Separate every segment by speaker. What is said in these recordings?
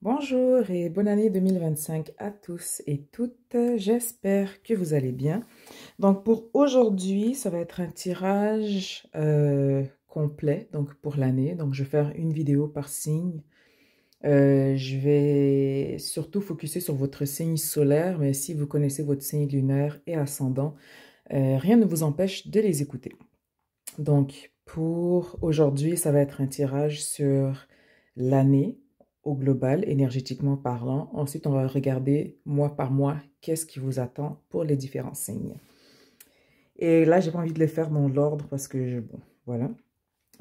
Speaker 1: Bonjour et bonne année 2025 à tous et toutes. J'espère que vous allez bien. Donc pour aujourd'hui, ça va être un tirage complet donc pour l'année. Donc je vais faire une vidéo par signe. Je vais surtout focuser sur votre signe solaire, mais si vous connaissez votre signe lunaire et ascendant, rien ne vous empêche de les écouter. Donc pour aujourd'hui, ça va être un tirage sur l'année au global, énergétiquement parlant. Ensuite, on va regarder mois par mois qu'est-ce qui vous attend pour les différents signes. Et là, j'ai pas envie de les faire dans l'ordre parce que, bon, voilà.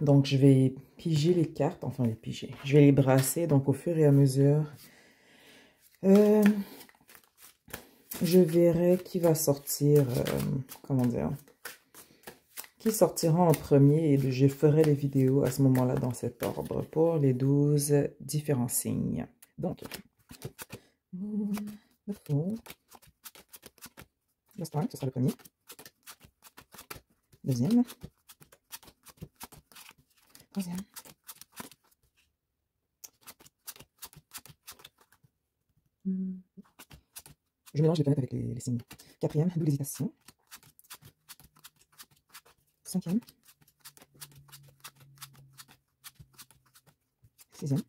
Speaker 1: Donc, je vais piger les cartes, enfin les piger. Je vais les brasser, donc au fur et à mesure, je verrai qui va sortir, comment dire, qui sortira en premier et je ferai les vidéos à ce moment-là dans cet ordre pour les 12 différents signes. Donc, le fond, le star, ce sera le premier. Deuxième. Troisième. Je mélange les planètes avec les signes. Quatrième, double hésitation. Cinquième. Sixième.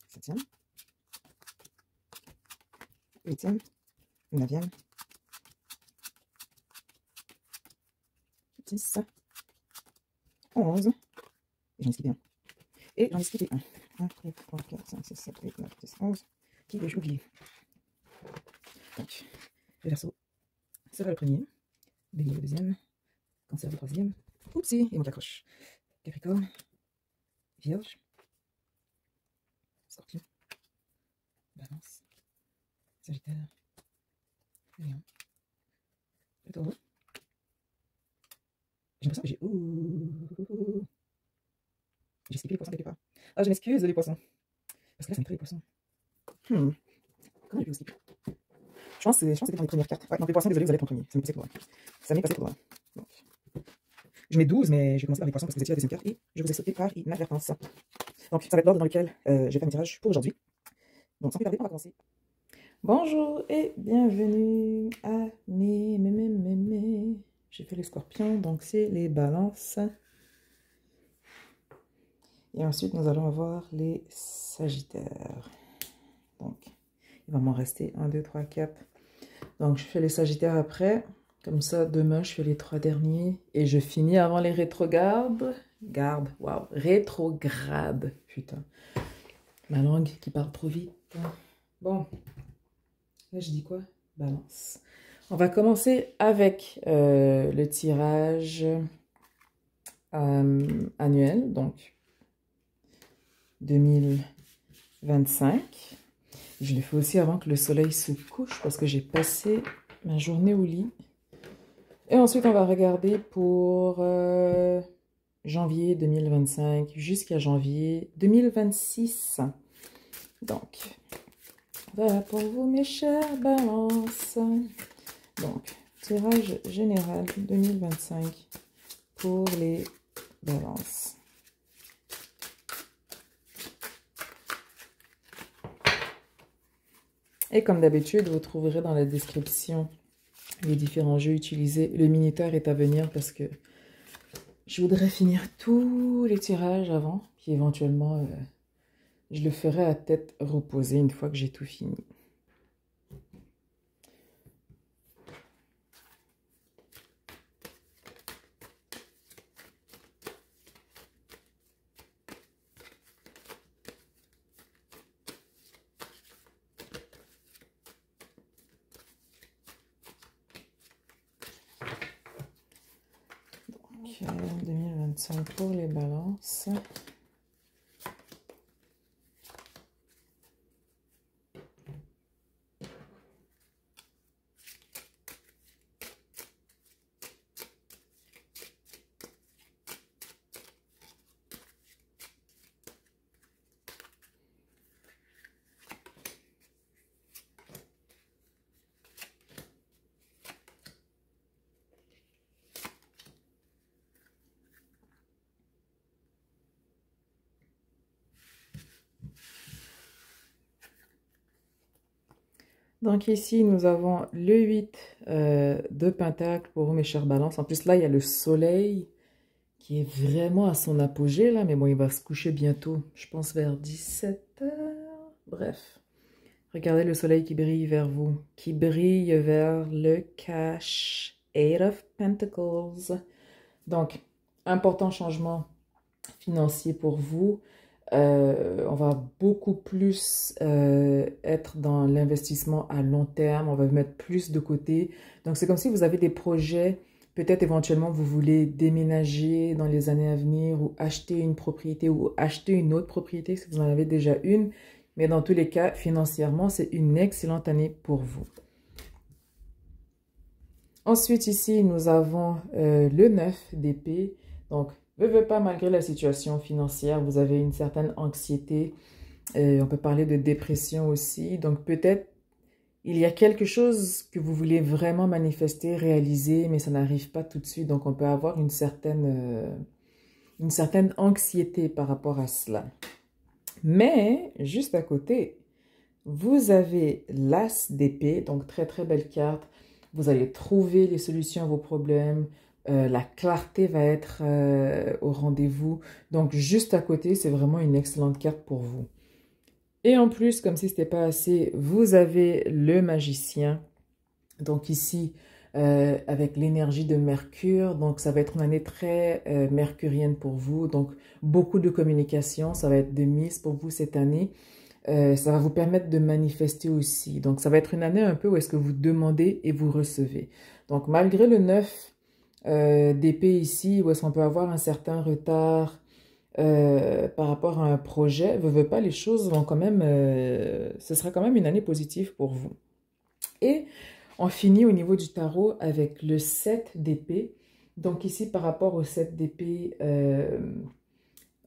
Speaker 1: Septième. Huitième. Neuvième. 10. 11. Et j'en ai skippé un. Et j'en ai skippé un. 1, 2, 3, 4, 5, 6, 7, 8, 9, 10, 11. Qui ai-je oublié? Donc, le Verseau sera le premier. Bélier le deuxième. Cancer le troisième. Oupsie, il manque l'accroche. Capricorne. Vierge. Scorpion. Balance. Sagittaire. Lion. Le Taureau. J'ai l'impression que j'ai... J'ai skippé les poissons quelque part. Ah, je m'excuse les poissons. Parce que là, ça m'écrit les poissons. Comment j'ai pu skipper? Je pense que c'était dans les premières cartes. Ouais, non, les poissons, désolé, vous allez être en premier. Ça m'est passé pour loin. Ça m'est passé pour loin. Donc, je mets 12, mais je vais commencer par les poissons parce que vous étiez la deuxième carte et je vous ai sauté par inadvertance. Donc, ça va être l'ordre dans lequel je vais faire un tirage pour aujourd'hui. Donc, sans plus tarder, on va commencer. Bonjour et bienvenue à J'ai fait les scorpions, donc c'est les balances. Et ensuite, nous allons avoir les sagittaires. Donc, il va m'en rester 1, 2, 3, 4. Donc, je fais les sagittaires après. Comme ça, demain, je fais les 3 derniers. Et je finis avant les rétrogrades. Waouh, rétrograde. Putain. Ma langue qui parle trop vite. Bon. Là, je dis quoi? Balance. On va commencer avec le tirage annuel. Donc, 2025. Je le fais aussi avant que le soleil se couche parce que j'ai passé ma journée au lit. Et ensuite, on va regarder pour janvier 2025 jusqu'à janvier 2026. Donc, voilà pour vous mes chères balances. Donc, tirage général 2025 pour les balances. Et comme d'habitude, vous trouverez dans la description les différents jeux utilisés. Le minuteur est à venir parce que je voudrais finir tous les tirages avant. Puis éventuellement, je le ferai à tête reposée une fois que j'ai tout fini. Donc, 2025 pour les balances. Donc ici, nous avons le 8 de Pentacle pour vous, mes chers balances. En plus, là, il y a le soleil qui est vraiment à son apogée, là. Mais bon, il va se coucher bientôt, je pense vers 17 heures. Bref, regardez le soleil qui brille vers vous, qui brille vers le cash. 8 of Pentacles. Donc, important changement financier pour vous. On va beaucoup plus être dans l'investissement à long terme. On va mettre plus de côté. Donc, c'est comme si vous avez des projets. Peut-être éventuellement, vous voulez déménager dans les années à venir ou acheter une propriété ou acheter une autre propriété si vous en avez déjà une. Mais dans tous les cas, financièrement, c'est une excellente année pour vous. Ensuite, ici, nous avons le 9 d'épée. Donc, veux pas, malgré la situation financière, vous avez une certaine anxiété. On peut parler de dépression aussi. Donc, peut-être, il y a quelque chose que vous voulez vraiment manifester, réaliser, mais ça n'arrive pas tout de suite. Donc, on peut avoir une certaine anxiété par rapport à cela. Mais, juste à côté, vous avez l'As d'épée. Donc, très, très belle carte. Vous allez trouver les solutions à vos problèmes. La clarté va être au rendez-vous. Donc, juste à côté, c'est vraiment une excellente carte pour vous. Et en plus, comme si ce n'était pas assez, vous avez le magicien. Donc ici, avec l'énergie de Mercure. Donc, ça va être une année très mercurienne pour vous. Donc, beaucoup de communication. Ça va être de mise pour vous cette année. Ça va vous permettre de manifester aussi. Donc, ça va être une année un peu où est-ce que vous demandez et vous recevez. Donc, malgré le 9 d'épée ici, où est-ce qu'on peut avoir un certain retard par rapport à un projet, veut pas, les choses vont quand même, ce sera quand même une année positive pour vous. Et on finit au niveau du tarot avec le 7 d'épée. Donc ici, par rapport au 7 d'épée,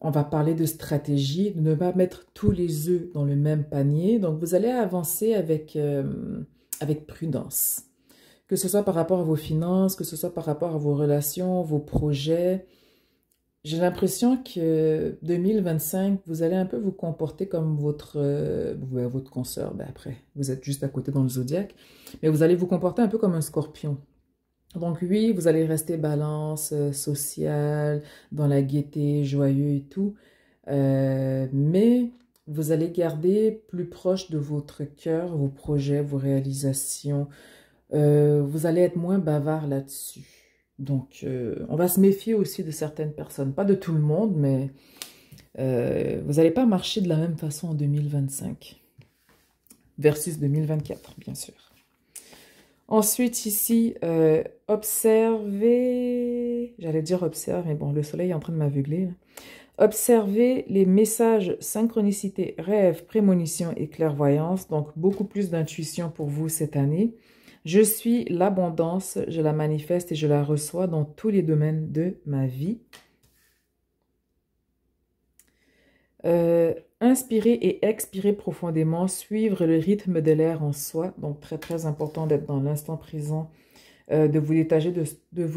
Speaker 1: on va parler de stratégie, de ne pas mettre tous les œufs dans le même panier. Donc, vous allez avancer avec prudence. Que ce soit par rapport à vos finances, que ce soit par rapport à vos relations, vos projets. J'ai l'impression que 2025, vous allez un peu vous comporter comme votre consoeur. Ben après, vous êtes juste à côté dans le zodiaque. Mais vous allez vous comporter un peu comme un scorpion. Donc oui, vous allez rester balance, sociale, dans la gaieté, joyeux et tout. Mais vous allez garder plus proche de votre cœur, vos projets, vos réalisations. Vous allez être moins bavard là-dessus. Donc, on va se méfier aussi de certaines personnes. Pas de tout le monde, mais vous n'allez pas marcher de la même façon en 2025 versus 2024, bien sûr. Ensuite, ici, observez, j'allais dire observe, mais bon, le soleil est en train de m'aveugler. Observez les messages synchronicité, rêve, prémonition et clairvoyance. Donc, beaucoup plus d'intuition pour vous cette année. Je suis l'abondance, je la manifeste et je la reçois dans tous les domaines de ma vie. Inspirer et expirer profondément, suivre le rythme de l'air en soi. Donc, très, très important d'être dans l'instant présent, de vous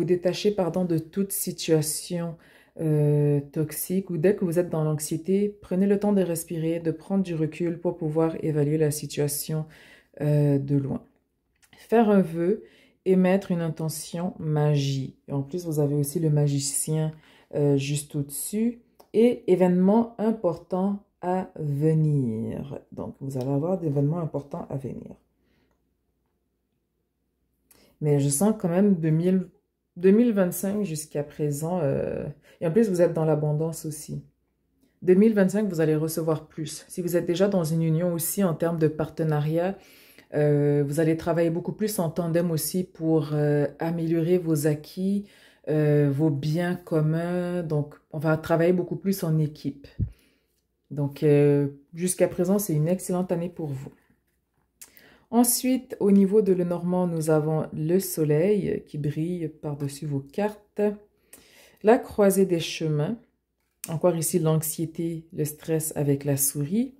Speaker 1: détacher de toute situation toxique ou dès que vous êtes dans l'anxiété, prenez le temps de respirer, de prendre du recul pour pouvoir évaluer la situation de loin. Faire un vœu, émettre une intention magie. Et en plus, vous avez aussi le magicien juste au-dessus. Et événements importants à venir. Donc, vous allez avoir des événements importants à venir. Mais je sens quand même 2025 jusqu'à présent. Et en plus, vous êtes dans l'abondance aussi. 2025, vous allez recevoir plus. Si vous êtes déjà dans une union aussi en termes de partenariat, vous allez travailler beaucoup plus en tandem aussi pour améliorer vos acquis, vos biens communs. Donc, on va travailler beaucoup plus en équipe. Donc, jusqu'à présent, c'est une excellente année pour vous. Ensuite, au niveau de Lenormand, nous avons le soleil qui brille par-dessus vos cartes. La croisée des chemins. Encore ici, l'anxiété, le stress avec la souris.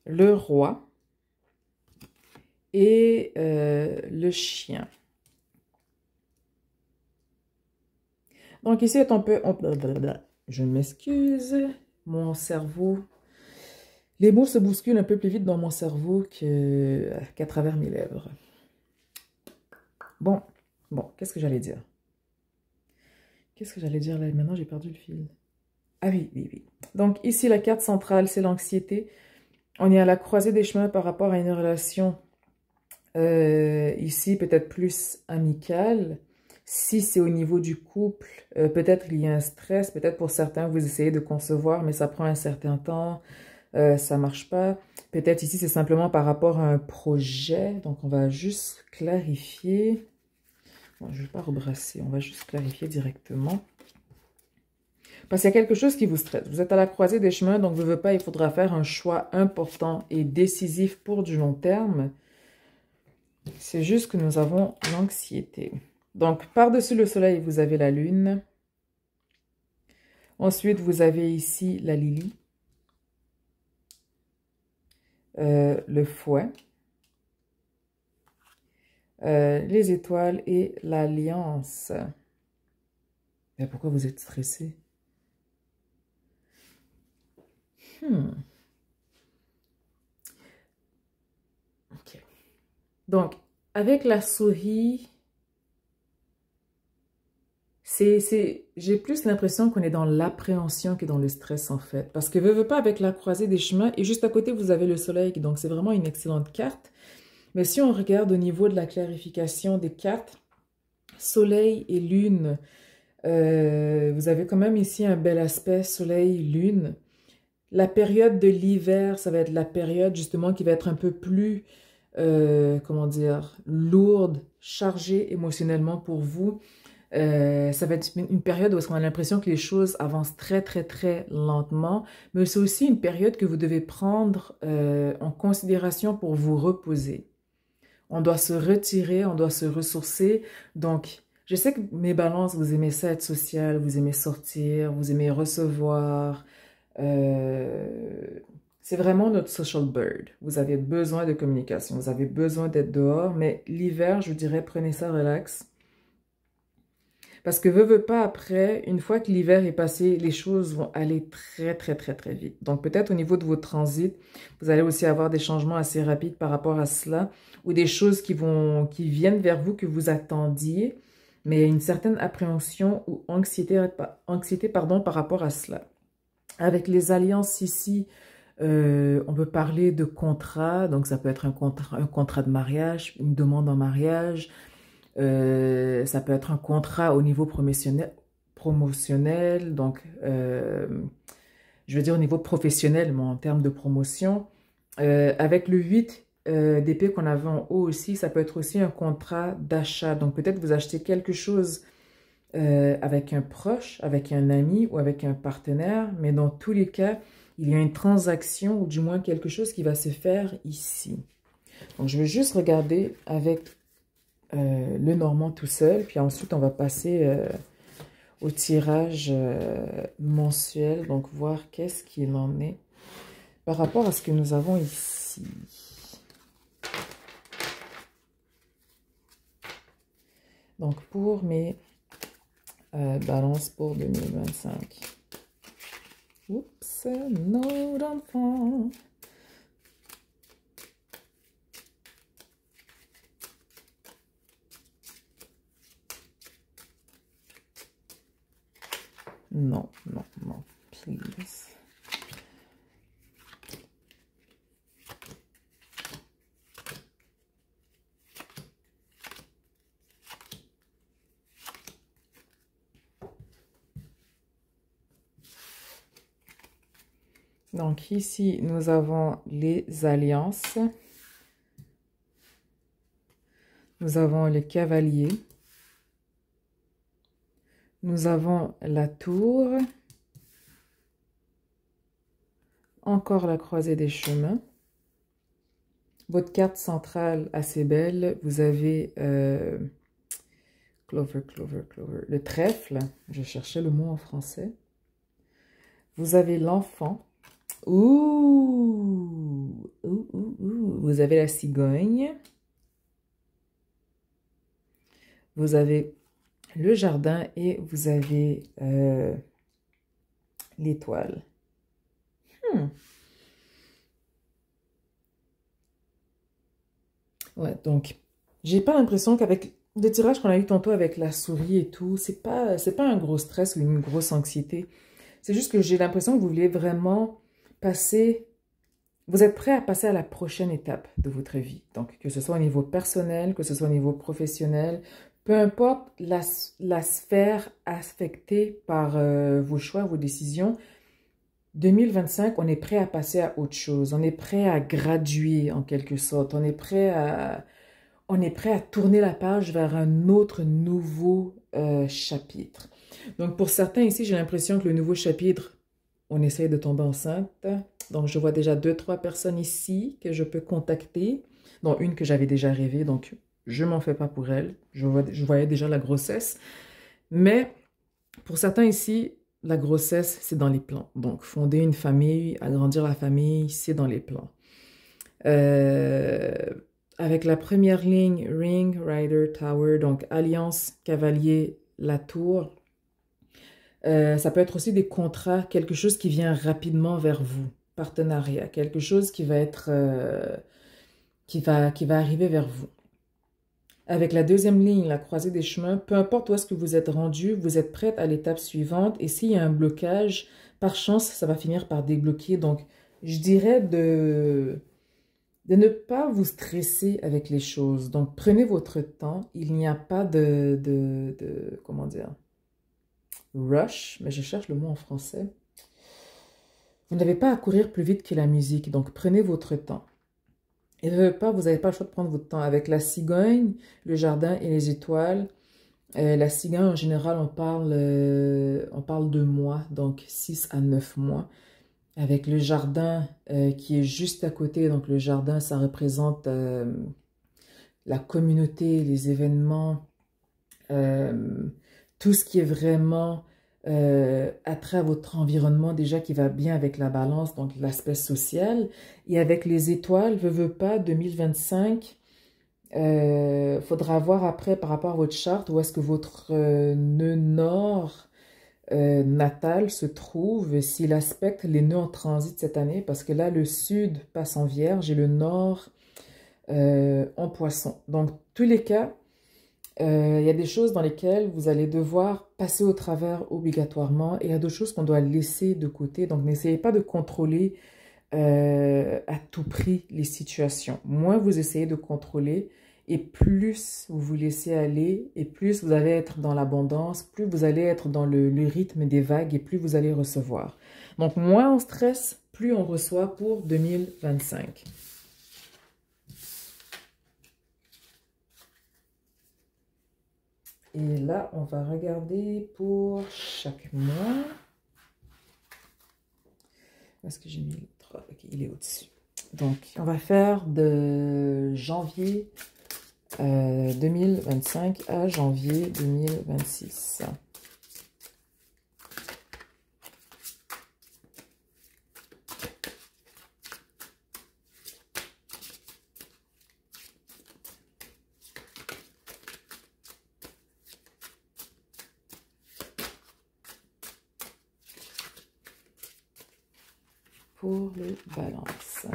Speaker 1: Le roi. Et le chien. Donc ici, je m'excuse, mon cerveau Les mots se bousculent un peu plus vite dans mon cerveau qu'à travers mes lèvres. Bon, qu'est-ce que j'allais dire? Qu'est-ce que j'allais dire là? Maintenant, j'ai perdu le fil. Ah oui, oui, oui. Donc, ici, la carte centrale, c'est l'anxiété. On est à la croisée des chemins par rapport à une relation, ici, peut-être plus amicale. Si c'est au niveau du couple, peut-être il y a un stress. Peut-être pour certains, vous essayez de concevoir, mais ça prend un certain temps. Ça marche pas. Peut-être ici, c'est simplement par rapport à un projet. Donc, on va juste clarifier. Bon, je ne vais pas rebrasser. On va juste clarifier directement. Parce qu'il y a quelque chose qui vous stresse. Vous êtes à la croisée des chemins, donc vous ne voulez pas, il faudra faire un choix important et décisif pour du long terme. C'est juste que nous avons l'anxiété. Donc, par-dessus le soleil, vous avez la lune. Ensuite, vous avez ici la Lily. Le fouet. Les étoiles et l'alliance. Mais pourquoi vous êtes stressé? Ok. Donc, avec la souris, j'ai plus l'impression qu'on est dans l'appréhension que dans le stress, en fait. Parce que veux pas, avec la croisée des chemins, et juste à côté, vous avez le soleil, donc c'est vraiment une excellente carte. Mais si on regarde au niveau de la clarification des cartes, soleil et lune, vous avez quand même ici un bel aspect soleil-lune. La période de l'hiver, ça va être la période justement qui va être un peu plus, comment dire, lourde, chargée émotionnellement pour vous. Ça va être une période où on a l'impression que les choses avancent très, très, très lentement, mais c'est aussi une période que vous devez prendre en considération pour vous reposer. On doit se retirer, on doit se ressourcer. Donc, je sais que mes balances, vous aimez ça être social, vous aimez sortir, vous aimez recevoir. C'est vraiment notre social bird. Vous avez besoin de communication, vous avez besoin d'être dehors, mais l'hiver, je vous dirais, prenez ça relax. Parce que veut pas après, une fois que l'hiver est passé, les choses vont aller très, très, très, très vite. Donc peut-être au niveau de vos transits, vous allez aussi avoir des changements assez rapides par rapport à cela, ou des choses qui viennent vers vous que vous attendiez, mais il y a une certaine appréhension ou anxiété pardon, par rapport à cela. Avec les alliances ici, on peut parler de contrat, donc ça peut être un contrat de mariage, une demande en mariage, ça peut être un contrat au niveau promotionnel, donc je veux dire au niveau professionnel, mais en termes de promotion. Avec le 8 d'épée qu'on avait en haut aussi, ça peut être aussi un contrat d'achat. Donc peut-être vous achetez quelque chose avec un proche, avec un ami ou avec un partenaire, mais dans tous les cas, il y a une transaction ou du moins quelque chose qui va se faire ici. Donc je vais juste regarder avec le normand tout seul, puis ensuite on va passer au tirage mensuel, donc voir qu'est-ce qu'il en est par rapport à ce que nous avons ici. Donc pour mes balances pour 2025. Oups, non d'enfant. Non, non, non, please. Donc ici, nous avons les alliances. Nous avons les cavaliers. Nous avons la tour. Encore la croisée des chemins. Votre carte centrale assez belle. Vous avez clover, le trèfle. Je cherchais le mot en français. Vous avez l'enfant. Ouh, vous avez la cigogne. Vous avez le jardin et vous avez l'étoile. Ouais, donc, j'ai pas l'impression qu'avec le tirage qu'on a eu tantôt avec la souris et tout, c'est pas un gros stress ou une grosse anxiété. C'est juste que j'ai l'impression que vous voulez vraiment passer, vous êtes prêt à passer à la prochaine étape de votre vie. Donc, que ce soit au niveau personnel, que ce soit au niveau professionnel, peu importe la sphère affectée par vos choix, vos décisions, 2025, on est prêt à passer à autre chose. On est prêt à graduer en quelque sorte. On est prêt à tourner la page vers un autre nouveau chapitre. Donc pour certains ici, j'ai l'impression que le nouveau chapitre, on essaye de tomber enceinte. Donc je vois déjà deux, trois personnes ici que je peux contacter, dont une que j'avais déjà rêvée, donc je m'en fais pas pour elle. Je voyais déjà la grossesse. Mais pour certains ici, la grossesse, c'est dans les plans. Donc fonder une famille, agrandir la famille, c'est dans les plans. Euh, Avec la première ligne, Ring, Rider, Tower, donc Alliance, Cavalier, la Tour. Ça peut être aussi des contrats, quelque chose qui vient rapidement vers vous, partenariat, quelque chose qui va être, qui va arriver vers vous. Avec la deuxième ligne, la croisée des chemins, peu importe où est-ce que vous êtes rendu, vous êtes prête à l'étape suivante. Et s'il y a un blocage, par chance, ça va finir par débloquer. Donc, je dirais de ne pas vous stresser avec les choses. Donc, prenez votre temps. Il n'y a pas comment dire, rush, mais je cherche le mot en français. Vous n'avez pas à courir plus vite que la musique, donc prenez votre temps. Et pas, vous n'avez pas le choix de prendre votre temps. Avec la cigogne, le jardin et les étoiles, la cigogne, en général, on parle de mois, donc 6 à 9 mois. Avec le jardin qui est juste à côté, donc le jardin, ça représente la communauté, les événements, tout ce qui est vraiment attrait à votre environnement déjà qui va bien avec la balance, donc l'aspect social. Et avec les étoiles, veut pas, 2025, faudra voir après par rapport à votre charte où est-ce que votre nœud nord natal se trouve, s'il aspecte les nœuds en transit cette année, parce que là, le sud passe en vierge et le nord en poisson. Donc, tous les cas, il y a des choses dans lesquelles vous allez devoir passer au travers obligatoirement et il y a d'autres choses qu'on doit laisser de côté. Donc, n'essayez pas de contrôler à tout prix les situations. Moins vous essayez de contrôler et plus vous vous laissez aller et plus vous allez être dans l'abondance, plus vous allez être dans le rythme des vagues et plus vous allez recevoir. Donc, moins on stresse, plus on reçoit pour 2025. Et là, on va regarder pour chaque mois. Où est-ce que j'ai mis l'autre? Ok, il est au-dessus. Donc, on va faire de janvier 2025 à janvier 2026. Pour les balances.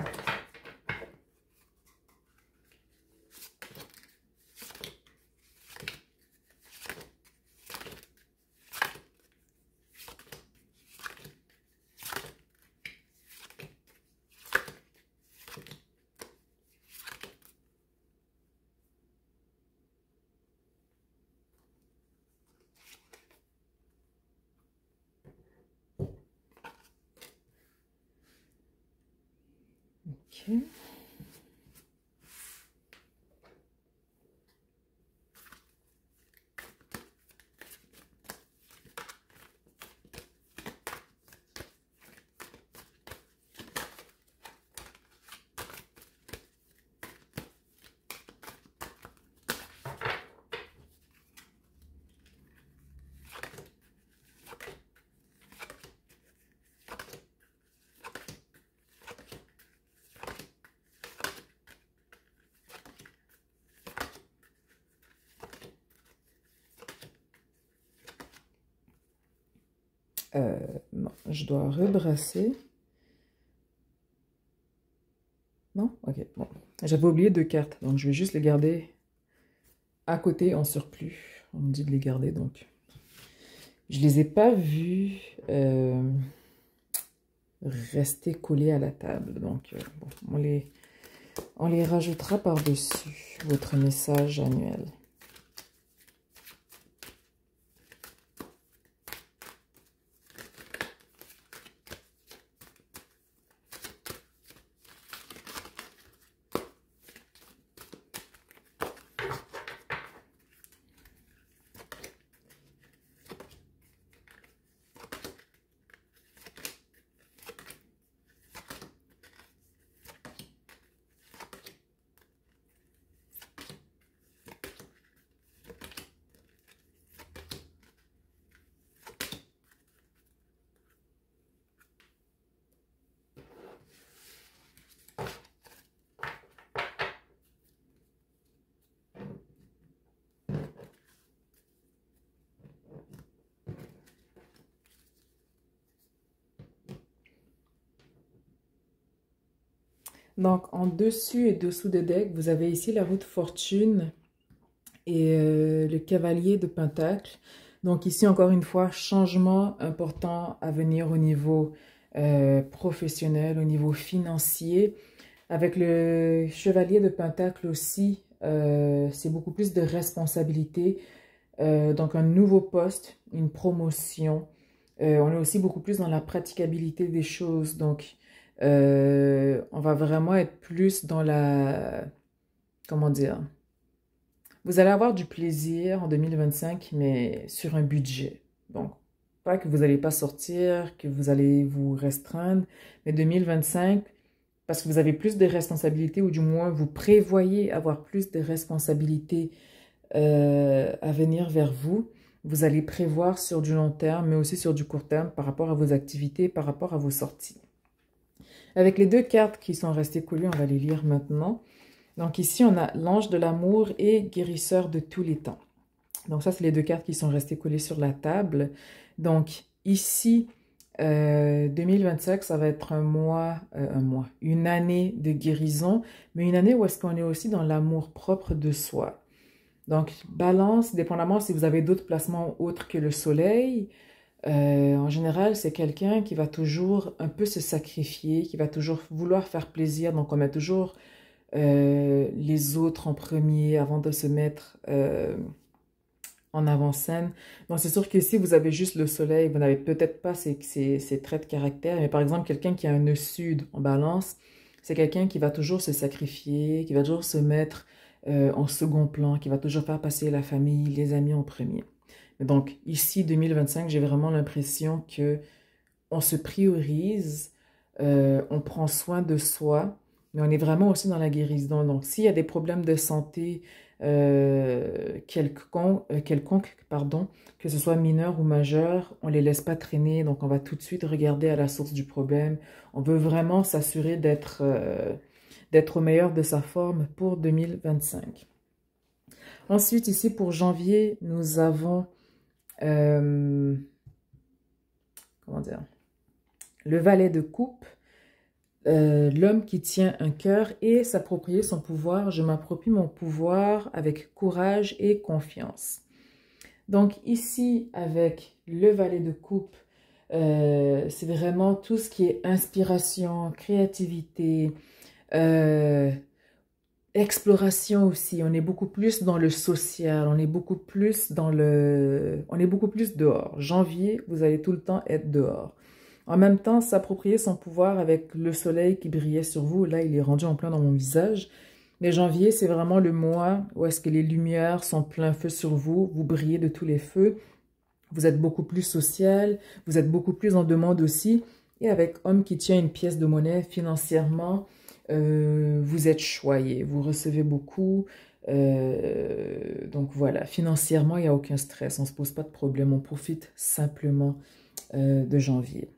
Speaker 1: Ok. Non, je dois rebrasser. Non, Non? Ok, bon. J'avais oublié 2 cartes, donc je vais juste les garder à côté en surplus. On me dit de les garder, donc. Je les ai pas vus rester collés à la table. Donc, bon, on les rajoutera par-dessus votre message annuel. Donc, en dessus et dessous des decks, vous avez ici la roue de fortune et le cavalier de pentacle. Donc ici, encore une fois, changement important à venir au niveau professionnel, au niveau financier. Avec le chevalier de pentacle aussi, c'est beaucoup plus de responsabilité. Donc un nouveau poste, une promotion. On est aussi beaucoup plus dans la praticabilité des choses. Donc, on va vraiment être plus dans la... Comment dire? Vous allez avoir du plaisir en 2025, mais sur un budget. Donc, pas que vous n'allez pas sortir, que vous allez vous restreindre, mais 2025, parce que vous avez plus de responsabilités, ou du moins vous prévoyez avoir plus de responsabilités à venir vers vous, vous allez prévoir sur du long terme, mais aussi sur du court terme par rapport à vos activités, par rapport à vos sorties. Avec les 2 cartes qui sont restées collées, on va les lire maintenant. Donc ici, on a l'ange de l'amour et guérisseur de tous les temps. Donc ça, c'est les 2 cartes qui sont restées collées sur la table. Donc ici, 2025, ça va être une année de guérison, mais une année où est-ce qu'on est aussi dans l'amour propre de soi. Donc, balance, dépendamment si vous avez d'autres placements autres que le soleil, en général, c'est quelqu'un qui va toujours un peu se sacrifier, qui va toujours vouloir faire plaisir. Donc, on met toujours les autres en premier avant de se mettre en avant-scène. Donc, c'est sûr que si vous avez juste le soleil, vous n'avez peut-être pas ces traits de caractère. Mais par exemple, quelqu'un qui a un nœud sud en balance, c'est quelqu'un qui va toujours se sacrifier, qui va toujours se mettre en second plan, qui va toujours faire passer la famille, les amis en premier. Donc, ici, 2025, j'ai vraiment l'impression que on se priorise, on prend soin de soi, mais on est vraiment aussi dans la guérison. Donc, s'il y a des problèmes de santé quelconques, pardon, que ce soit mineur ou majeur, on ne les laisse pas traîner. Donc, on va tout de suite regarder à la source du problème. On veut vraiment s'assurer d'être au meilleur de sa forme pour 2025. Ensuite, ici, pour janvier, nous avons... comment dire? Le valet de coupe, l'homme qui tient un cœur et s'approprier son pouvoir. Je m'approprie mon pouvoir avec courage et confiance. Donc ici, avec le valet de coupe, c'est vraiment tout ce qui est inspiration, créativité, exploration aussi. On est beaucoup plus dans le social, on est beaucoup plus dehors. Janvier, vous allez tout le temps être dehors. En même temps, s'approprier son pouvoir avec le soleil qui brillait sur vous. Là, il est rendu en plein dans mon visage. Mais janvier, c'est vraiment le mois où est-ce que les lumières sont plein feu sur vous. Vous brillez de tous les feux. Vous êtes beaucoup plus social. Vous êtes beaucoup plus en demande aussi. Et avec homme qui tient une pièce de monnaie financièrement, vous êtes choyé. Vous recevez beaucoup. Donc voilà, financièrement, il n'y a aucun stress. On ne se pose pas de problème. On profite simplement de janvier.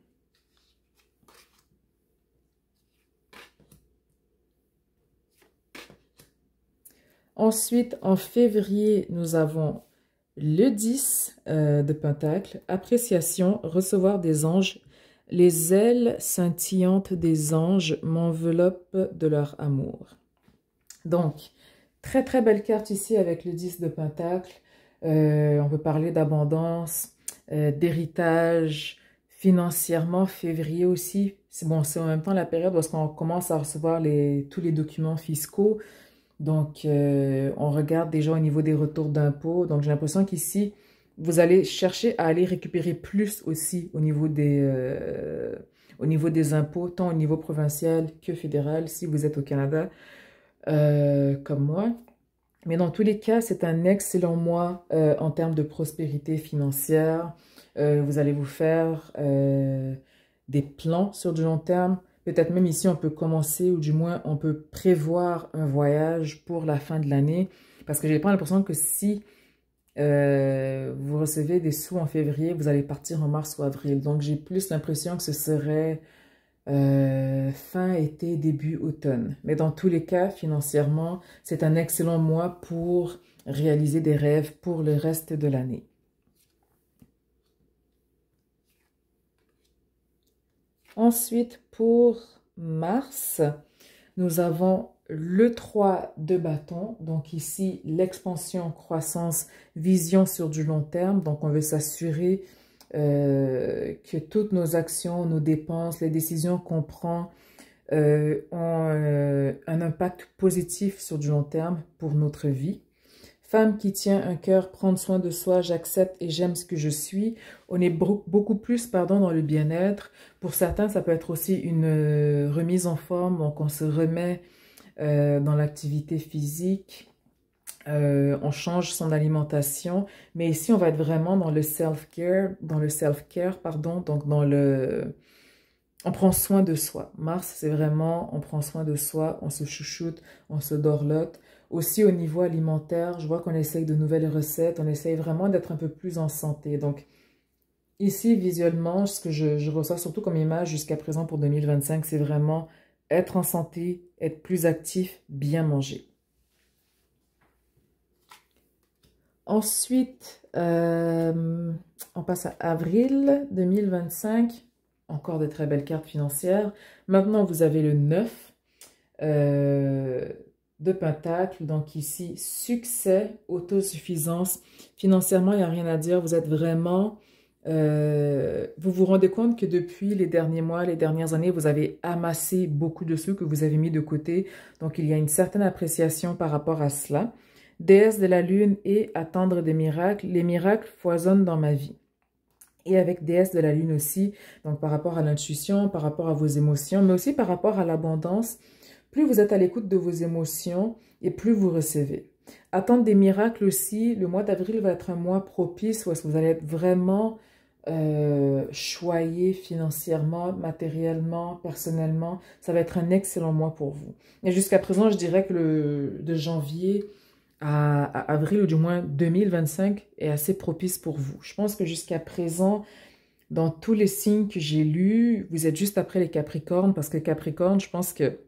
Speaker 1: Ensuite, en février, nous avons le 10 de Pentacle, appréciation, recevoir des anges Les ailes scintillantes des anges m'enveloppent de leur amour. Donc, très très belle carte ici avec le 10 de Pentacle. On peut parler d'abondance, d'héritage, financièrement, février aussi. C'est bon, c'est en même temps la période où on commence à recevoir tous les documents fiscaux. Donc, on regarde déjà au niveau des retours d'impôts. Donc, j'ai l'impression qu'ici, vous allez chercher à aller récupérer plus aussi au niveau des impôts, tant au niveau provincial que fédéral, si vous êtes au Canada, comme moi. Mais dans tous les cas, c'est un excellent mois en termes de prospérité financière. Vous allez vous faire des plans sur du long terme. Peut-être même ici, on peut commencer ou du moins, on peut prévoir un voyage pour la fin de l'année. Parce que j'ai pas l'impression que si vous recevez des sous en février, vous allez partir en mars ou avril. Donc, j'ai plus l'impression que ce serait fin été, début automne. Mais dans tous les cas, financièrement, c'est un excellent mois pour réaliser des rêves pour le reste de l'année. Ensuite, pour mars, nous avons le 3 de bâton. Donc ici, l'expansion, croissance, vision sur du long terme. Donc on veut s'assurer que toutes nos actions, nos dépenses, les décisions qu'on prend ont un impact positif sur du long terme pour notre vie. Femme qui tient un cœur, prendre soin de soi, j'accepte et j'aime ce que je suis. On est beaucoup plus, pardon, dans le bien-être. Pour certains, ça peut être aussi une remise en forme. Donc, on se remet dans l'activité physique. On change son alimentation. Mais ici, on va être vraiment dans le self-care, pardon. Donc, on prend soin de soi. Mars, c'est vraiment, on prend soin de soi, on se chouchoute, on se dorlote. Aussi au niveau alimentaire, je vois qu'on essaye de nouvelles recettes, on essaye vraiment d'être un peu plus en santé. Donc ici, visuellement, ce que je reçois surtout comme image jusqu'à présent pour 2025, c'est vraiment être en santé, être plus actif, bien manger. Ensuite, on passe à avril 2025. Encore de très belles cartes financières. Maintenant, vous avez le 9 de Pentacle. Donc ici, succès, autosuffisance. Financièrement, il n'y a rien à dire. Vous êtes vraiment... vous vous rendez compte que depuis les derniers mois, les dernières années, vous avez amassé beaucoup de sous que vous avez mis de côté. Donc, il y a une certaine appréciation par rapport à cela. Déesse de la Lune et attendre des miracles. Les miracles foisonnent dans ma vie. Et avec déesse de la Lune aussi, donc par rapport à l'intuition, par rapport à vos émotions, mais aussi par rapport à l'abondance. Plus vous êtes à l'écoute de vos émotions et plus vous recevez. Attendre des miracles aussi, le mois d'avril va être un mois propice où est-ce que vous allez être vraiment choyé financièrement, matériellement, personnellement. Ça va être un excellent mois pour vous. Et jusqu'à présent, je dirais que de janvier à avril, ou du moins 2025, est assez propice pour vous. Je pense que jusqu'à présent, dans tous les signes que j'ai lus, vous êtes juste après les Capricornes, parce que Capricorne, je pense que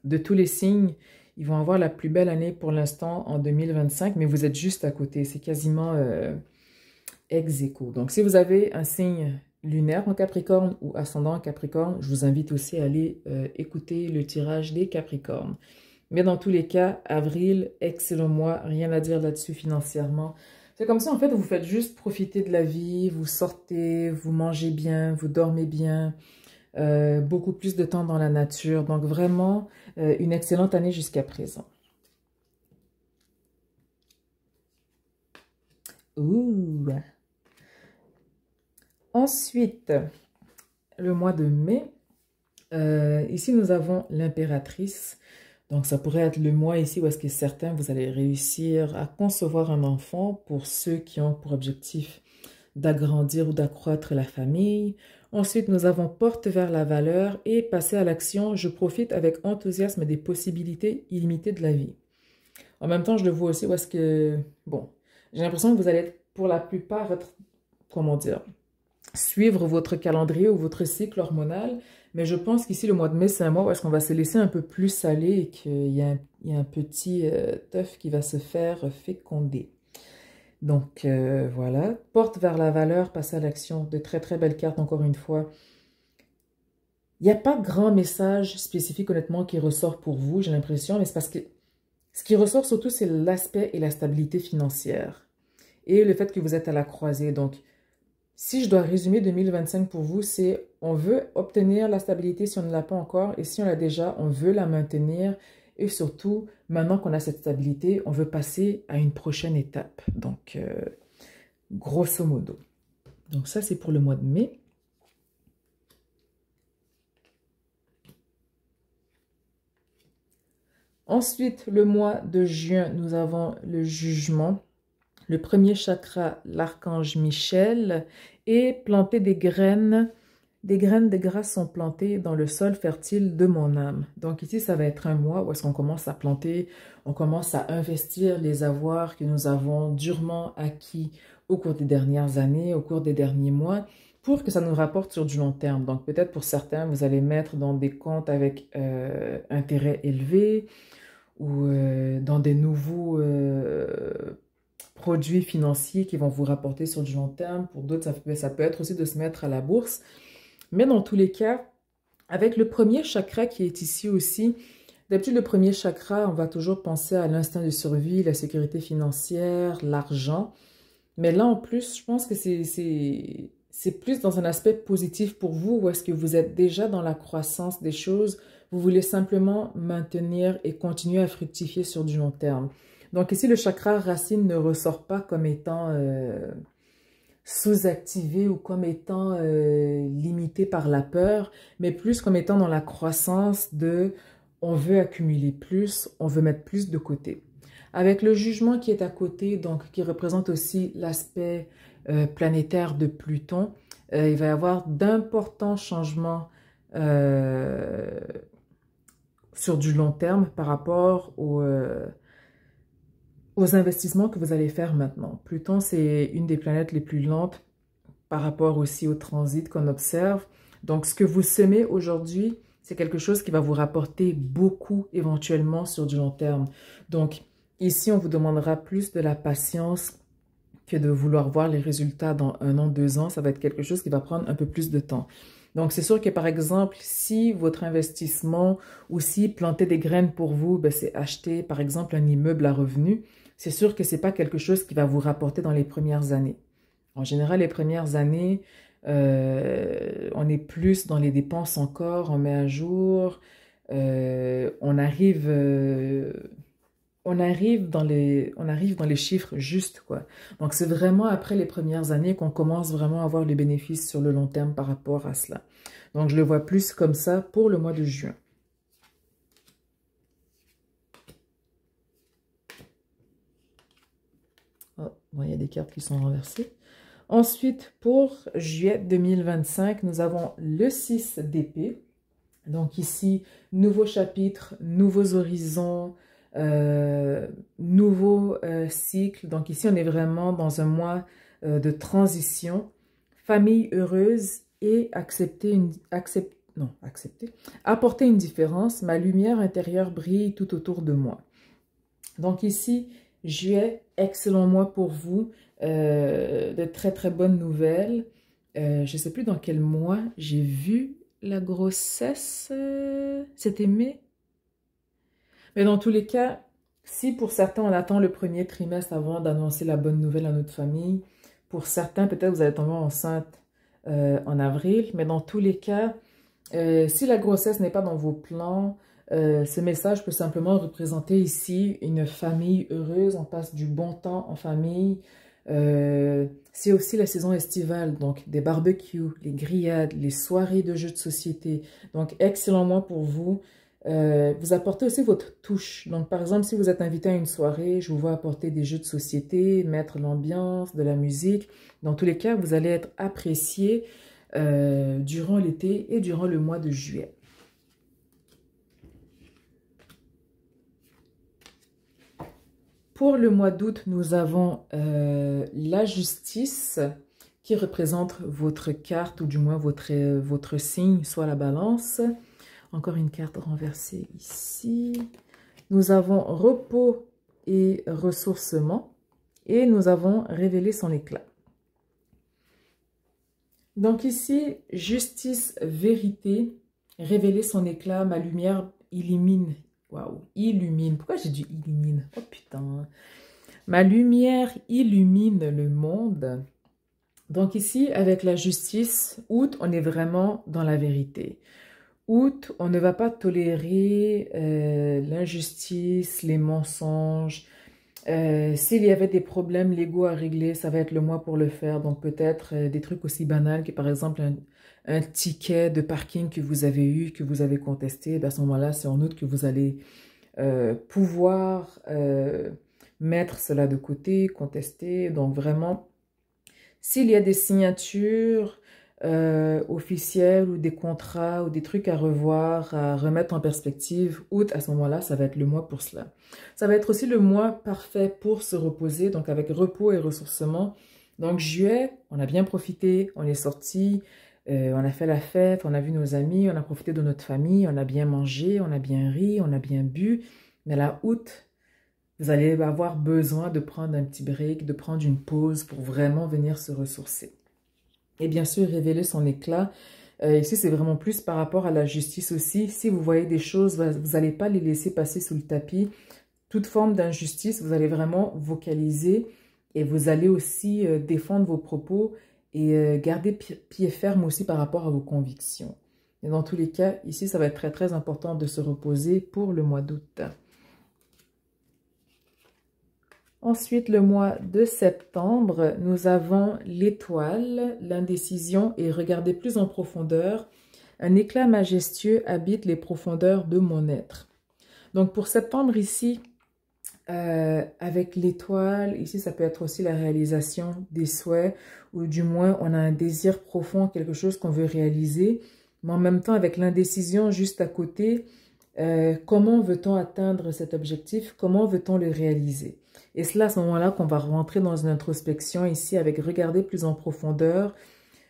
Speaker 1: de tous les signes, ils vont avoir la plus belle année pour l'instant en 2025, mais vous êtes juste à côté. C'est quasiment ex aequo. Donc, si vous avez un signe lunaire en Capricorne ou ascendant en Capricorne, je vous invite aussi à aller écouter le tirage des Capricornes. Mais dans tous les cas, avril, excellent mois, rien à dire là-dessus financièrement. C'est comme ça, en fait, vous faites juste profiter de la vie, vous sortez, vous mangez bien, vous dormez bien, beaucoup plus de temps dans la nature. Donc vraiment, une excellente année jusqu'à présent. Ouh. Ensuite, le mois de mai, ici nous avons l'impératrice. Donc, ça pourrait être le mois ici où est-ce que certains, vous allez réussir à concevoir un enfant pour ceux qui ont pour objectif d'agrandir ou d'accroître la famille. Ensuite, nous avons porte vers la valeur et passer à l'action. Je profite avec enthousiasme des possibilités illimitées de la vie. En même temps, je le vois aussi où est-ce que, bon, j'ai l'impression que vous allez être, pour la plupart, être, comment dire, suivre votre calendrier ou votre cycle hormonal. Mais je pense qu'ici, le mois de mai, c'est un mois où est-ce qu'on va se laisser un peu plus aller et qu'il y a un petit œuf qui va se faire féconder. Donc, voilà. Porte vers la valeur, passe à l'action. De très, très belles cartes, encore une fois. Il n'y a pas grand message spécifique, honnêtement, qui ressort pour vous, j'ai l'impression, mais c'est parce que ce qui ressort surtout, c'est l'aspect et la stabilité financière et le fait que vous êtes à la croisée. Donc, si je dois résumer 2025 pour vous, c'est on veut obtenir la stabilité si on ne l'a pas encore et si on l'a déjà, on veut la maintenir et surtout, maintenant qu'on a cette stabilité, on veut passer à une prochaine étape. Donc, grosso modo. Donc ça, c'est pour le mois de mai. Ensuite, le mois de juin, nous avons le jugement. Le premier chakra, l'archange Michel, et planter des graines de grâce sont plantées dans le sol fertile de mon âme. Donc ici, ça va être un mois où est-ce qu'on commence à planter, on commence à investir les avoirs que nous avons durement acquis au cours des dernières années, au cours des derniers mois, pour que ça nous rapporte sur du long terme. Donc peut-être pour certains, vous allez mettre dans des comptes avec intérêt élevé ou dans des nouveaux produits financiers qui vont vous rapporter sur du long terme. Pour d'autres, ça peut être aussi de se mettre à la bourse. Mais dans tous les cas, avec le premier chakra qui est ici aussi, d'habitude, le premier chakra, on va toujours penser à l'instinct de survie, la sécurité financière, l'argent. Mais là, en plus, je pense que c'est plus dans un aspect positif pour vous, où est-ce que vous êtes déjà dans la croissance des choses, vous voulez simplement maintenir et continuer à fructifier sur du long terme. Donc ici, le chakra racine ne ressort pas comme étant sous-activé ou comme étant limité par la peur, mais plus comme étant dans la croissance de on veut accumuler plus, on veut mettre plus de côté. Avec le jugement qui est à côté, donc qui représente aussi l'aspect planétaire de Pluton, il va y avoir d'importants changements sur du long terme par rapport aux investissements que vous allez faire maintenant. Pluton, c'est une des planètes les plus lentes par rapport aussi au transit qu'on observe. Donc, ce que vous semez aujourd'hui, c'est quelque chose qui va vous rapporter beaucoup éventuellement sur du long terme. Donc, ici, on vous demandera plus de la patience que de vouloir voir les résultats dans 1 an, 2 ans. Ça va être quelque chose qui va prendre un peu plus de temps. Donc, c'est sûr que, par exemple, si votre investissement ou si planter des graines pour vous, ben, c'est acheter, par exemple, un immeuble à revenu, c'est sûr que ce n'est pas quelque chose qui va vous rapporter dans les premières années. En général, les premières années, on est plus dans les dépenses encore, on met à jour, on arrive dans les chiffres justes, quoi. Donc, c'est vraiment après les premières années qu'on commence vraiment à avoir les bénéfices sur le long terme par rapport à cela. Donc, je le vois plus comme ça pour le mois de juin. Oh, bon, il y a des cartes qui sont renversées. Ensuite, pour juillet 2025, nous avons le 6 d'épée. Donc ici, nouveau chapitre, nouveaux horizons, nouveau cycle. Donc ici, on est vraiment dans un mois de transition, famille heureuse et apporter une différence. Ma lumière intérieure brille tout autour de moi. Donc ici, juillet, excellent mois pour vous, de très très bonnes nouvelles. Je ne sais plus dans quel mois j'ai vu la grossesse, c'était mai. Mais dans tous les cas, si pour certains on attend le premier trimestre avant d'annoncer la bonne nouvelle à notre famille, pour certains peut-être vous allez tomber enceinte en avril, mais dans tous les cas, si la grossesse n'est pas dans vos plans, ce message peut simplement représenter ici une famille heureuse, on passe du bon temps en famille. C'est aussi la saison estivale, donc des barbecues, les grillades, les soirées de jeux de société. Donc, excellent mois pour vous. Vous apportez aussi votre touche. Donc, par exemple, si vous êtes invité à une soirée, je vous vois apporter des jeux de société, mettre l'ambiance, de la musique. Dans tous les cas, vous allez être apprécié durant l'été et durant le mois de juillet. Pour le mois d'août, nous avons la justice qui représente votre carte ou du moins votre signe, soit la balance. Encore une carte renversée ici. Nous avons repos et ressourcement et nous avons révélé son éclat. Donc ici, justice, vérité. révéler son éclat, ma lumière illumine. Waouh, illumine. Pourquoi j'ai dit illumine? Oh putain. Ma lumière illumine le monde. Donc ici, avec la justice, août, on est vraiment dans la vérité. Août, on ne va pas tolérer l'injustice, les mensonges. S'il y avait des problèmes légaux à régler, ça va être le mois pour le faire. Donc peut-être des trucs aussi banals que par exemple un ticket de parking que vous avez eu, que vous avez contesté. Ben, à ce moment-là, c'est en août que vous allez pouvoir mettre cela de côté, contester. Donc vraiment, s'il y a des signatures officielles ou des contrats ou des trucs à revoir, à remettre en perspective, août, à ce moment-là, ça va être le mois pour cela. Ça va être aussi le mois parfait pour se reposer, donc avec repos et ressourcement. Donc juillet, on a bien profité, on est sorti, on a fait la fête, on a vu nos amis, on a profité de notre famille, on a bien mangé, on a bien ri, on a bien bu. Mais là, août, vous allez avoir besoin de prendre un petit break, de prendre une pause pour vraiment venir se ressourcer. Et bien sûr, révéler son éclat. Ici, c'est vraiment plus par rapport à la justice aussi. Si vous voyez des choses, vous n'allez pas les laisser passer sous le tapis. Toute forme d'injustice, vous allez vraiment vocaliser et vous allez aussi défendre vos propos et garder pied ferme aussi par rapport à vos convictions. Et dans tous les cas, ici, ça va être très, très important de se reposer pour le mois d'août. Ensuite, le mois de septembre, nous avons l'étoile, l'indécision et regarder plus en profondeur. Un éclat majestueux habite les profondeurs de mon être. Donc, pour septembre ici, avec l'étoile, ici, ça peut être aussi la réalisation des souhaits ou du moins, on a un désir profond, quelque chose qu'on veut réaliser. Mais en même temps, avec l'indécision juste à côté, comment veut-on atteindre cet objectif? Comment veut-on le réaliser? Et c'est là, à ce moment-là, qu'on va rentrer dans une introspection ici avec regarder plus en profondeur,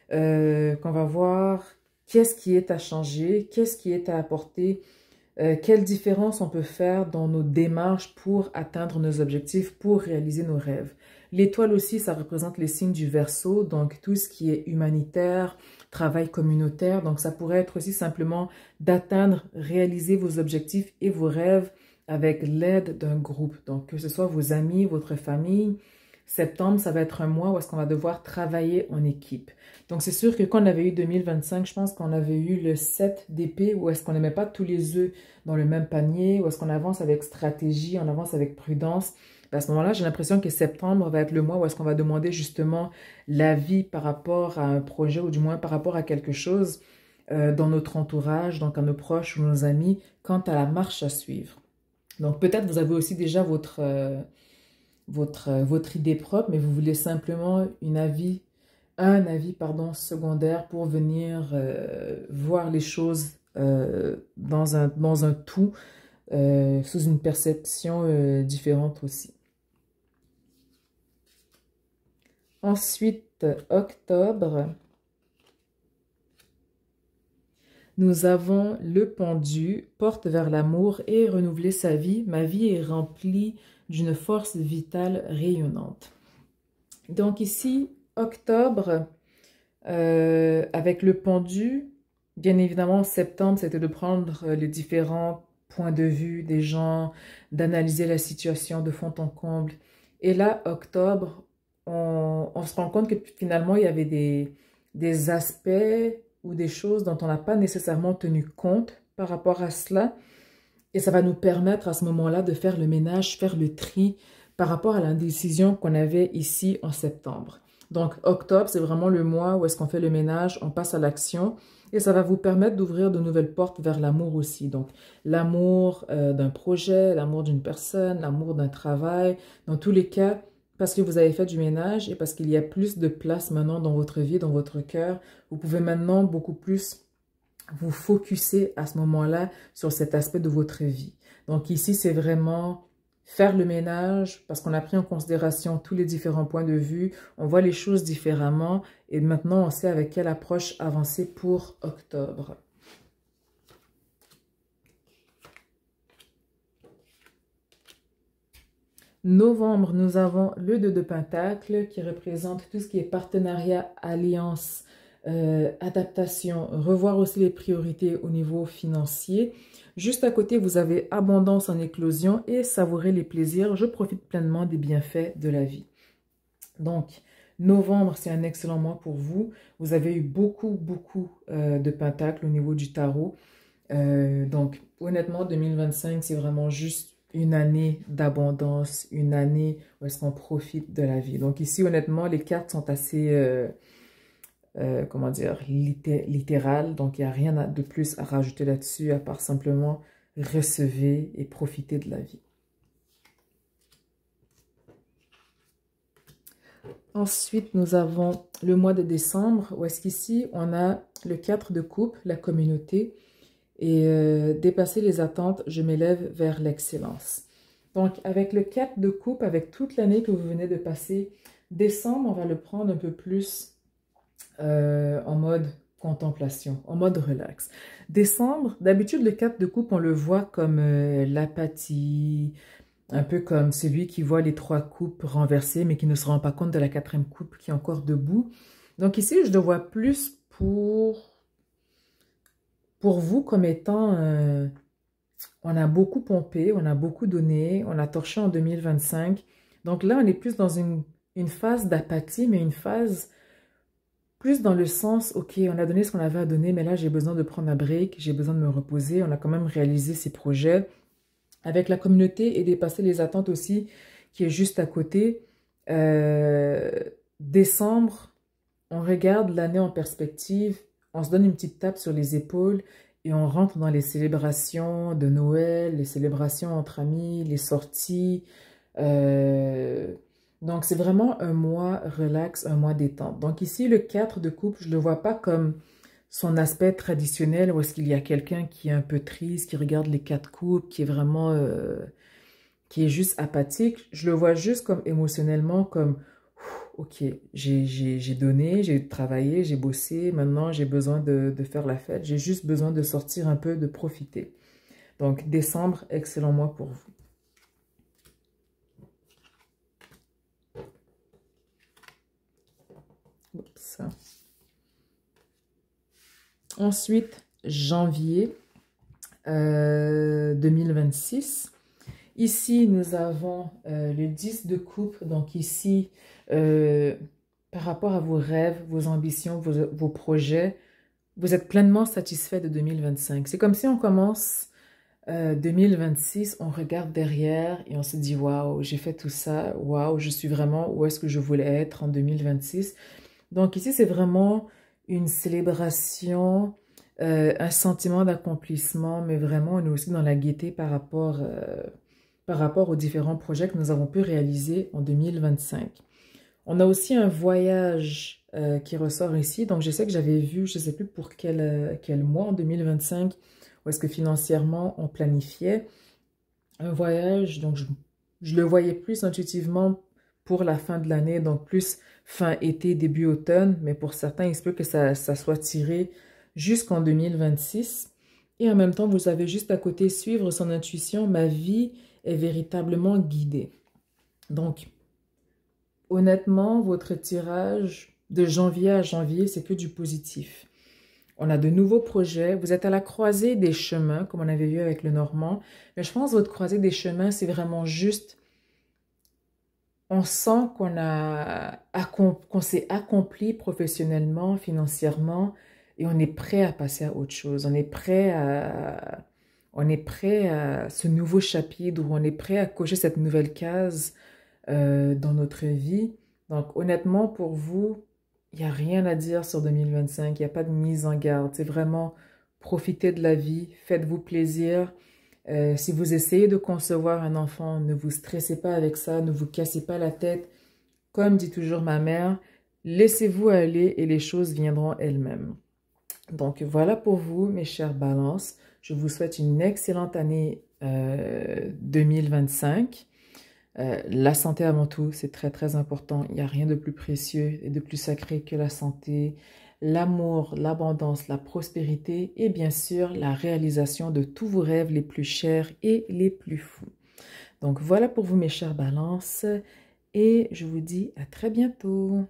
Speaker 1: qu'on va voir qu'est-ce qui est à changer, qu'est-ce qui est à apporter, quelle différence on peut faire dans nos démarches pour atteindre nos objectifs, pour réaliser nos rêves. L'étoile aussi, ça représente les signes du Verseau, donc tout ce qui est humanitaire, travail communautaire. Donc ça pourrait être aussi simplement d'atteindre, réaliser vos objectifs et vos rêves avec l'aide d'un groupe. Donc que ce soit vos amis, votre famille. Septembre, ça va être un mois où est-ce qu'on va devoir travailler en équipe. Donc, c'est sûr que quand on avait eu 2025, je pense qu'on avait eu le 7 d'épée, où est-ce qu'on ne met pas tous les œufs dans le même panier, où est-ce qu'on avance avec stratégie, on avance avec prudence. À ce moment-là, j'ai l'impression que septembre va être le mois où est-ce qu'on va demander justement l'avis par rapport à un projet, ou du moins par rapport à quelque chose dans notre entourage, donc à nos proches ou nos amis, quant à la marche à suivre. Donc, peut-être vous avez aussi déjà votre idée propre, mais vous voulez simplement un avis pardon, secondaire pour venir voir les choses dans un tout, sous une perception différente aussi. Ensuite, octobre, nous avons le pendu, porte vers l'amour et renouveler sa vie. Ma vie est remplie d'une force vitale rayonnante. Donc ici, octobre, avec le pendu, bien évidemment, septembre, c'était de prendre les différents points de vue des gens, d'analyser la situation de fond en comble. Et là, octobre, on se rend compte que finalement, il y avait des aspects ou des choses dont on n'a pas nécessairement tenu compte par rapport à cela. Et ça va nous permettre à ce moment-là de faire le ménage, faire le tri par rapport à l'indécision qu'on avait ici en septembre. Donc, octobre, c'est vraiment le mois où est-ce qu'on fait le ménage, on passe à l'action et ça va vous permettre d'ouvrir de nouvelles portes vers l'amour aussi. Donc, l'amour d'un projet, l'amour d'une personne, l'amour d'un travail. Dans tous les cas, parce que vous avez fait du ménage et parce qu'il y a plus de place maintenant dans votre vie, dans votre cœur, vous pouvez maintenant beaucoup plus vous focuser à ce moment-là sur cet aspect de votre vie. Donc ici, c'est vraiment faire le ménage parce qu'on a pris en considération tous les différents points de vue, on voit les choses différemment et maintenant on sait avec quelle approche avancer pour octobre. Novembre, nous avons le 2 de Pentacle qui représente tout ce qui est partenariat, alliance, adaptation, revoir aussi les priorités au niveau financier. Juste à côté, vous avez abondance en éclosion et savourer les plaisirs. Je profite pleinement des bienfaits de la vie. Donc, novembre, c'est un excellent mois pour vous. Vous avez eu beaucoup de pentacles au niveau du tarot. Donc, honnêtement, 2025, c'est vraiment juste une année d'abondance, une année où est-ce qu'on profite de la vie. Donc ici, honnêtement, les cartes sont assez, comment dire, littérales. Donc, il n'y a rien de plus à rajouter là-dessus, à part simplement recevoir et profiter de la vie. Ensuite, nous avons le mois de décembre, où est-ce qu'ici, on a le 4 de coupe, la communauté, et dépasser les attentes, je m'élève vers l'excellence. Donc, avec le 4 de coupe, avec toute l'année que vous venez de passer, décembre, on va le prendre un peu plus en mode contemplation, en mode relax. Décembre, d'habitude, le 4 de coupe, on le voit comme l'apathie, un peu comme celui qui voit les 3 coupes renversées, mais qui ne se rend pas compte de la 4e coupe qui est encore debout. Donc ici, je le vois plus pour vous comme étant, on a beaucoup pompé, on a beaucoup donné, on a torché en 2025. Donc là, on est plus dans une phase d'apathie, mais une phase plus dans le sens, ok, on a donné ce qu'on avait à donner, mais là, j'ai besoin de prendre un break, j'ai besoin de me reposer. On a quand même réalisé ces projets avec la communauté et dépasser les attentes aussi, qui est juste à côté. Décembre, on regarde l'année en perspective, on se donne une petite tape sur les épaules et on rentre dans les célébrations de Noël, les célébrations entre amis, les sorties. Donc, c'est vraiment un mois relax, un mois détente. Donc ici, le 4 de coupe, je ne le vois pas comme son aspect traditionnel où est-ce qu'il y a quelqu'un qui est un peu triste, qui regarde les 4 coupes, qui est vraiment, qui est juste apathique. Je le vois juste comme émotionnellement, comme, ok, j'ai donné, j'ai travaillé, j'ai bossé, maintenant j'ai besoin de faire la fête, j'ai juste besoin de sortir un peu, de profiter. Donc, décembre, excellent mois pour vous. Oups. Ensuite, janvier 2026. Ici, nous avons le 10 de coupe. Donc ici, par rapport à vos rêves, vos ambitions, vos projets, vous êtes pleinement satisfait de 2025. C'est comme si on commence 2026, on regarde derrière et on se dit, waouh, j'ai fait tout ça, waouh, je suis vraiment où est-ce que je voulais être en 2026. Donc ici, c'est vraiment une célébration, un sentiment d'accomplissement, mais vraiment, on est aussi dans la gaieté par rapport aux différents projets que nous avons pu réaliser en 2025. On a aussi un voyage qui ressort ici. Donc, je sais que j'avais vu, je ne sais plus pour quel mois en 2025, où est-ce que financièrement, on planifiait un voyage. Donc, je le voyais plus intuitivement pour la fin de l'année, donc plus fin été, début automne. Mais pour certains, il se peut que ça soit tiré jusqu'en 2026. Et en même temps, vous avez juste à côté suivre son intuition. Ma vie est véritablement guidée. Donc, honnêtement, votre tirage de janvier à janvier, c'est que du positif. On a de nouveaux projets. Vous êtes à la croisée des chemins, comme on avait vu avec le Normand. Mais je pense que votre croisée des chemins, c'est vraiment juste... On sent qu'on s'est accompli professionnellement, financièrement, et on est prêt à passer à autre chose. On est prêt à ce nouveau chapitre, où on est prêt à cocher cette nouvelle case dans notre vie. Donc, honnêtement, pour vous, il n'y a rien à dire sur 2025. Il n'y a pas de mise en garde. C'est vraiment profitez de la vie, faites-vous plaisir. Si vous essayez de concevoir un enfant, ne vous stressez pas avec ça, ne vous cassez pas la tête. Comme dit toujours ma mère, laissez-vous aller et les choses viendront elles-mêmes. Donc, voilà pour vous, mes chères balances. Je vous souhaite une excellente année 2025. La santé avant tout, c'est très important. Il n'y a rien de plus précieux et de plus sacré que la santé, l'amour, l'abondance, la prospérité et bien sûr la réalisation de tous vos rêves les plus chers et les plus fous. Donc voilà pour vous mes chères balances et je vous dis à très bientôt.